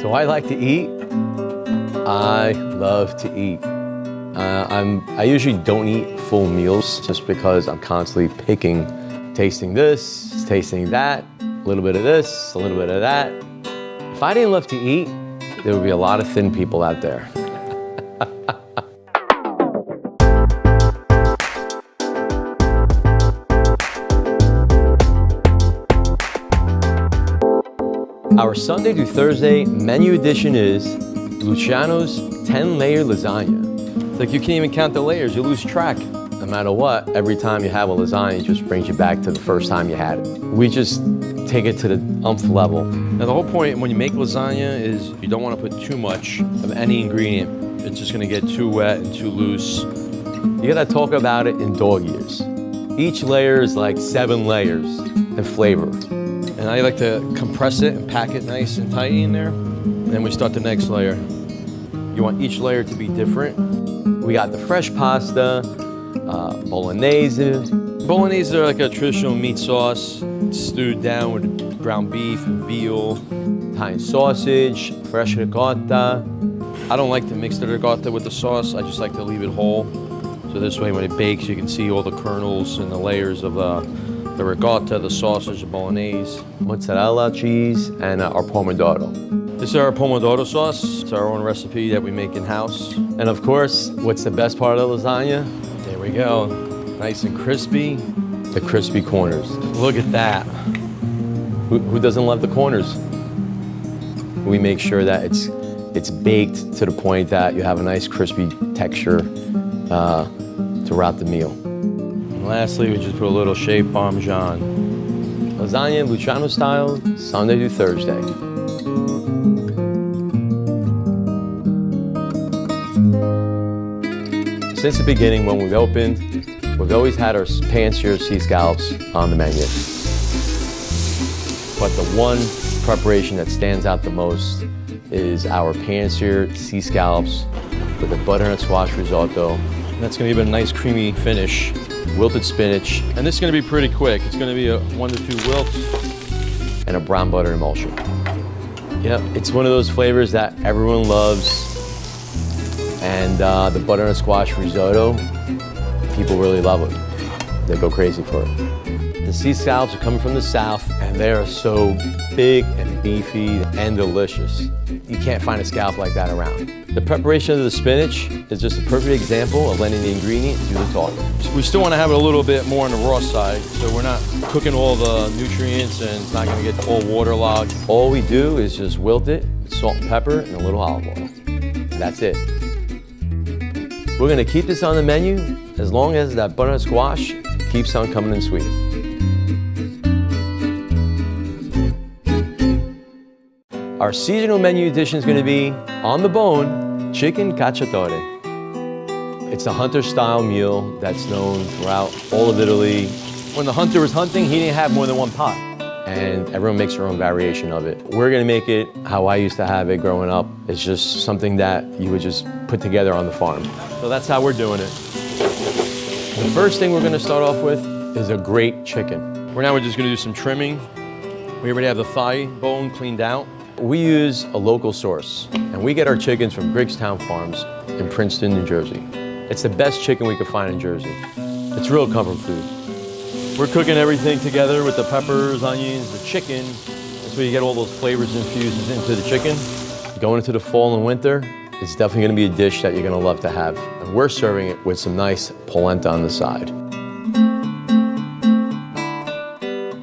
Do I like to eat? I love to eat. I usually don't eat full meals just because I'm constantly picking, tasting this, tasting that, a little bit of this, a little bit of that. If I didn't love to eat, there would be a lot of thin people out there. Our Sunday through Thursday menu edition is Luciano's 10-layer lasagna. It's like you can't even count the layers, you lose track. No matter what, every time you have a lasagna, it just brings you back to the first time you had it. We just take it to the umph level. Now the whole point when you make lasagna is you don't want to put too much of any ingredient. It's just going to get too wet and too loose. You gotta talk about it in dog years. Each layer is like 7 layers in flavor. And I like to compress it and pack it nice and tight in there. And then we start the next layer. You want each layer to be different. We got the fresh pasta, bolognese. Bolognese are like a traditional meat sauce. It's stewed down with ground beef and veal. Italian sausage, fresh ricotta. I don't like to mix the ricotta with the sauce. I just like to leave it whole. So this way when it bakes, you can see all the kernels and the layers of the ricotta, the sausage, the bolognese. Mozzarella cheese, and our pomodoro. This is our pomodoro sauce. It's our own recipe that we make in-house. And of course, what's the best part of the lasagna? There we go. Nice and crispy. The crispy corners. Look at that. Who doesn't love the corners? We make sure that it's baked to the point that you have a nice crispy texture throughout the meal. And lastly, we just put a little shaved Parmesan. Lasagna Luciano style, Sunday through Thursday. Since the beginning, when we've opened, we've always had our pan-seared sea scallops on the menu. But the one preparation that stands out the most is our pan-seared sea scallops with a butternut squash risotto. And that's gonna give it a nice creamy finish. Wilted spinach. And this is gonna be pretty quick. It's gonna be a 1 to 2 wilts. And a brown butter emulsion. Yeah, it's one of those flavors that everyone loves. And the butternut squash risotto, people really love it. They go crazy for it. The sea scallops are coming from the south, and they are so big and beefy and delicious. You can't find a scallop like that around. The preparation of the spinach is just a perfect example of letting the ingredient do the talking. We still want to have it a little bit more on the raw side, so we're not cooking all the nutrients and it's not going to get all waterlogged. All we do is just wilt it with salt and pepper and a little olive oil. That's it. We're going to keep this on the menu as long as that butternut squash keeps on coming in sweet. Our seasonal menu edition is going to be, on the bone, chicken cacciatore. It's a hunter-style meal that's known throughout all of Italy. When the hunter was hunting, he didn't have more than one pot. And everyone makes their own variation of it. We're going to make it how I used to have it growing up. It's just something that you would just put together on the farm. So that's how we're doing it. The first thing we're going to start off with is a great chicken. We're just going to do some trimming. We already have the thigh bone cleaned out. We use a local source, and we get our chickens from Griggstown Farms in Princeton, New Jersey. It's the best chicken we could find in Jersey. It's real comfort food. We're cooking everything together with the peppers, onions, the chicken. That's where you get all those flavors infused into the chicken. Going into the fall and winter, it's definitely gonna be a dish that you're gonna love to have. And we're serving it with some nice polenta on the side.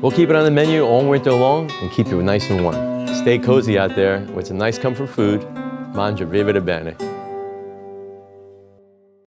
We'll keep it on the menu all winter long and keep it nice and warm. Stay cozy out there with some nice comfort food. Mangia, viva bene.